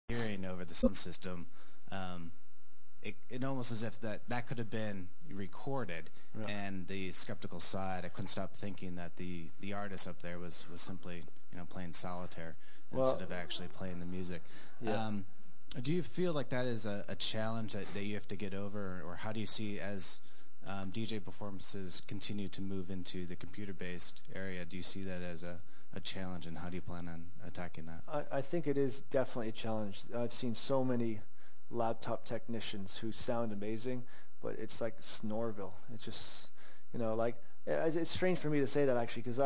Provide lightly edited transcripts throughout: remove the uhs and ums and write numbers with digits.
hearing over the sound system, it almost as if that could have been recorded. Yeah. And the skeptical side, I couldn't stop thinking that the artist up there was simply playing solitaire instead of actually playing the music. Yeah. Do you feel like that is a challenge that you have to get over, or how do you see as DJ performances continue to move into the computer-based area? Do you see that as a challenge, and how do you plan on attacking that? I think it is definitely a challenge. I've seen so many laptop technicians who sound amazing, but it's like Snorville. It's just, like, it's strange for me to say that, actually, because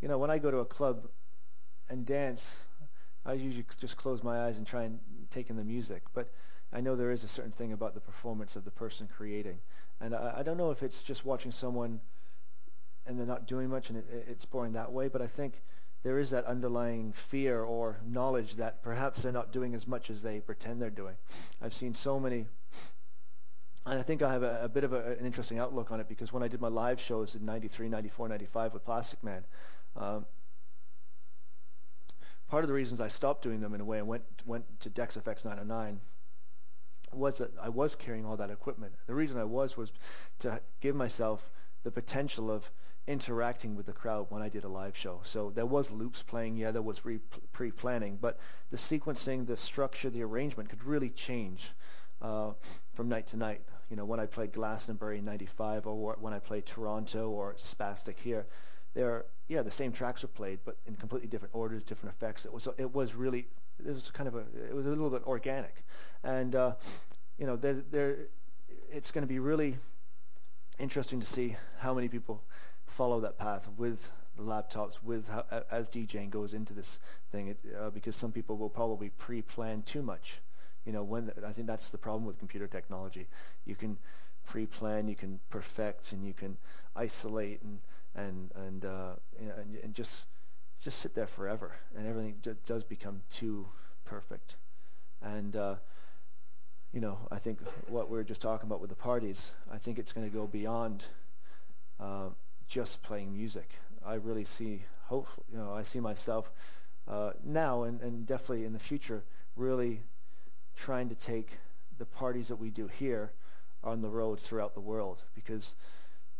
when I go to a club and dance, I usually just close my eyes and try and take in the music. But I know there is a certain thing about the performance of the person creating. And I don't know if it's just watching someone and they're not doing much and it's boring that way, but I think there is that underlying fear or knowledge that perhaps they're not doing as much as they pretend they're doing. I've seen so many, and I think I have a bit of an interesting outlook on it, because when I did my live shows in 93, 94, 95 with Plastic Man, part of the reasons I stopped doing them in a way and went to Dex FX 909 was that I was carrying all that equipment. The reason I was to give myself the potential of interacting with the crowd when I did a live show. So there was loops playing, there was pre-planning, but the sequencing, the structure, the arrangement could really change from night to night. When I played Glastonbury in 95, or when I played Toronto or Spastic here, the same tracks were played, but in completely different orders, different effects. It was a little bit organic, and it's going to be really interesting to see how many people follow that path with the laptops, as DJing goes into this thing, because some people will probably pre-plan too much. I think that's the problem with computer technology. You can pre-plan, you can perfect, and you can isolate and just sit there forever, and everything does become too perfect. And I think what we were just talking about with the parties, I think it's going to go beyond just playing music. I really see I see myself now and definitely in the future really trying to take the parties that we do here on the road throughout the world, because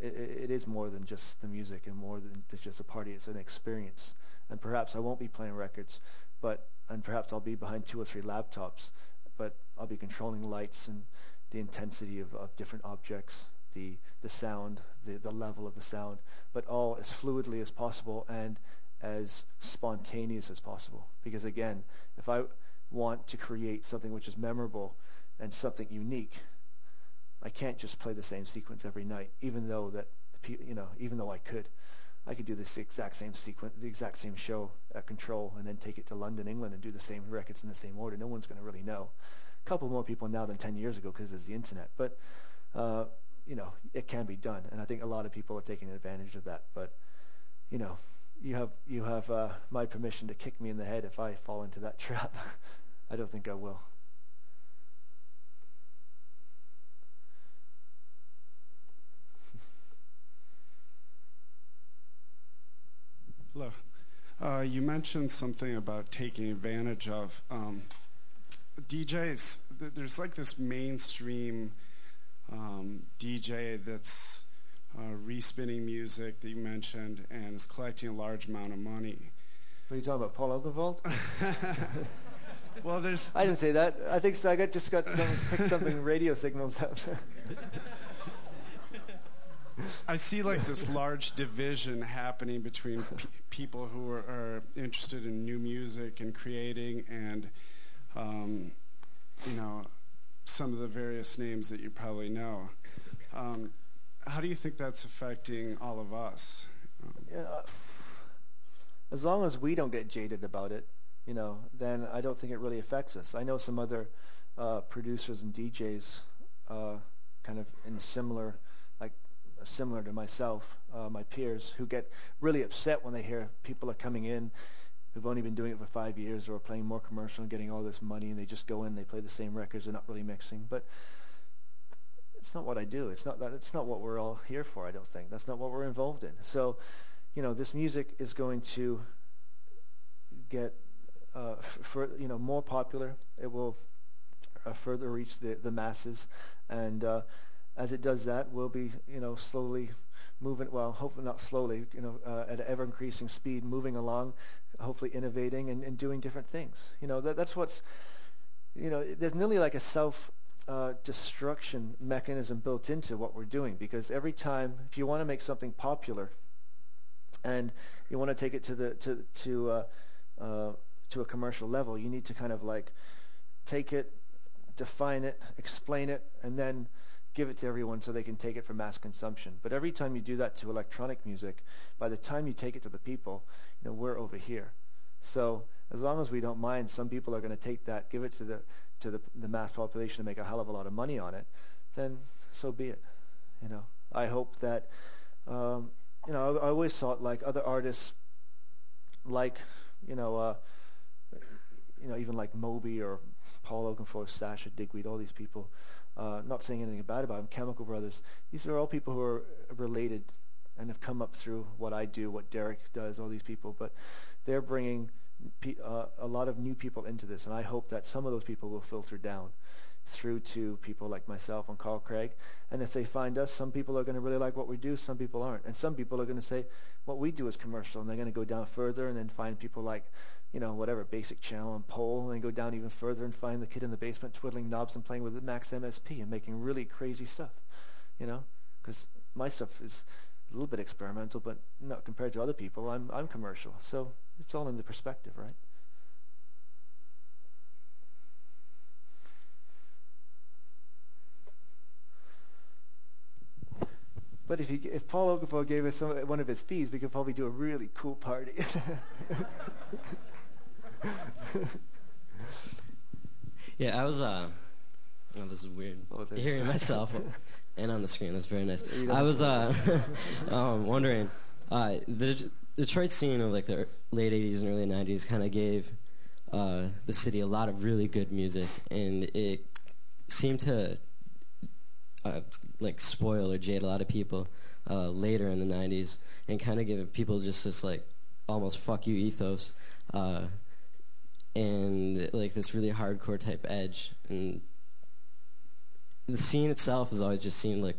it is more than just the music and more than just a party. It's an experience. And perhaps I won't be playing records, and perhaps I'll be behind 2 or 3 laptops, but I'll be controlling lights and the intensity of different objects, the sound, the level of the sound, but all as fluidly as possible and as spontaneous as possible. Because again, if I want to create something which is memorable and something unique, I can't just play the same sequence every night, even though I could do this exact same sequence, the exact same show at Control, and then take it to London, England, and do the same records in the same order. No one's going to really know. A couple more people now than 10 years ago because there's the internet, but it can be done, and I think a lot of people are taking advantage of that. But you have my permission to kick me in the head if I fall into that trap. I don't think I will. Hello. You mentioned something about taking advantage of DJs. There's like this mainstream DJ that's respinning music that you mentioned and is collecting a large amount of money. What are you talking about, Paul Oakenfold? Well, I didn't say that. I think I just got picked something radio signals up. I see like this large division happening between people who are interested in new music and creating, and some of the various names that you probably know. How do you think that's affecting all of us? As long as we don't get jaded about it, then I don't think it really affects us. I know some other producers and DJs kind of in similar to myself, my peers, who get really upset when they hear people are coming in who've only been doing it for 5 years or are playing more commercial and getting all this money, and they just go in, they play the same records, they're not really mixing. But it's not what I do. It's not what we're all here for, I don't think. That's not what we're involved in. So, this music is going to get for more popular. It will further reach the masses, and as it does that, we'll be slowly moving. Well, hopefully not slowly. At an ever increasing speed, moving along, hopefully innovating and doing different things. That's what's. There's nearly like a self-destruction mechanism built into what we're doing, because every time, if you want to make something popular, and you want to take it to a commercial level, you need to kind of like take it, define it, explain it, and then give it to everyone so they can take it for mass consumption. But every time you do that to electronic music, by the time you take it to the people, we're over here. So as long as we don't mind, some people are going to take that, give it to the mass population to make a hell of a lot of money on it, then so be it. I hope that I always thought like other artists, like even like Moby or Paul Oakenfold, Sasha, Digweed, all these people. Not saying anything bad about them. Chemical Brothers. These are all people who are related and have come up through what I do, what Derek does, all these people. But they're bringing a lot of new people into this, and I hope that some of those people will filter down through to people like myself and Carl Craig. And if they find us, some people are going to really like what we do, some people aren't. And some people are going to say, what we do is commercial, and they're going to go down further and then find people like, whatever, Basic Channel and Pole, and then go down even further and find the kid in the basement twiddling knobs and playing with the Max MSP and making really crazy stuff, because my stuff is a little bit experimental, but not compared to other people. I'm commercial. So it's all in the perspective, right? But if Paul Oakenfold gave us one of his fees, we could probably do a really cool party. Yeah, I was, this is weird. Hearing myself and on the screen, that's very nice. I was wondering, the Detroit scene of like the late 80s and early 90s kind of gave the city a lot of really good music, and it seemed to like spoil or jade a lot of people later in the 90s, and kind of give people just this like almost fuck you ethos, and like this really hardcore type edge. And the scene itself has always just seemed like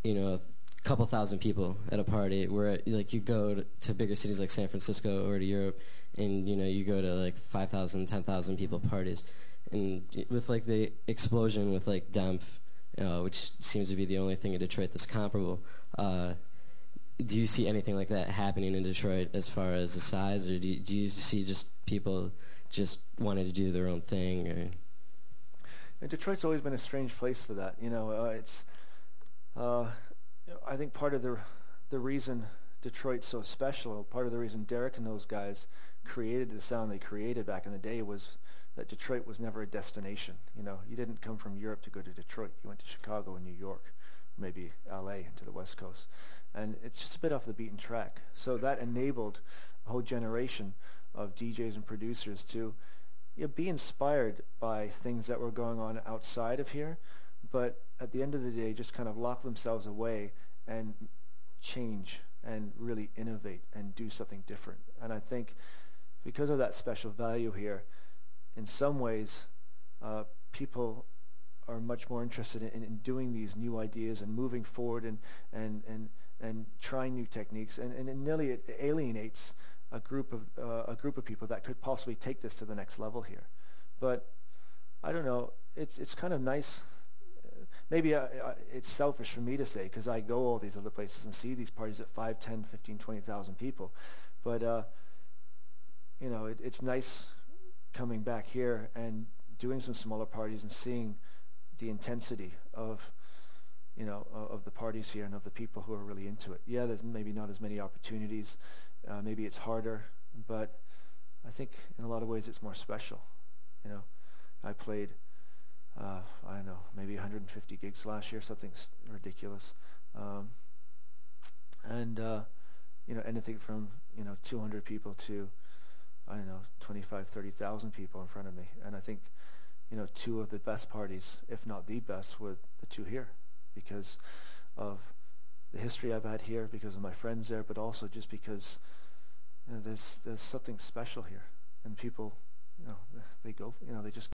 a couple thousand people at a party, where like you go to bigger cities like San Francisco or to Europe, and you go to like 5,000, 10,000 people parties, and with like the explosion with like Demph, which seems to be the only thing in Detroit that's comparable. Do you see anything like that happening in Detroit as far as the size, or do you see just people just wanting to do their own thing? Or? And Detroit's always been a strange place for that. It's I think part of the reason Detroit's so special, part of the reason Derek and those guys created the sound they created back in the day, was that Detroit was never a destination. You didn't come from Europe to go to Detroit. You went to Chicago and New York, maybe LA and to the West Coast. And it's just a bit off the beaten track. So that enabled a whole generation of DJs and producers to be inspired by things that were going on outside of here, but at the end of the day just kind of lock themselves away and change and really innovate and do something different. And I think because of that special value here, in some ways, people are much more interested in doing these new ideas and moving forward and trying new techniques, and nearly it alienates a group of people that could possibly take this to the next level here. But I don't know. It's kind of nice. Maybe it's selfish for me to say, because I go all these other places and see these parties at 5, 10, 15, 20,000 people. But it's nice coming back here and doing some smaller parties and seeing the intensity of of the parties here and of the people who are really into it. Yeah, there's maybe not as many opportunities. Maybe it's harder, but I think in a lot of ways it's more special. I played, I don't know, maybe 150 gigs last year, something ridiculous. Anything from 200 people to, I don't know, 25, 30,000 people in front of me. And I think two of the best parties, if not the best, were the two here, because of the history I've had here, because of my friends there, but also just because there's something special here. and people, they go, they just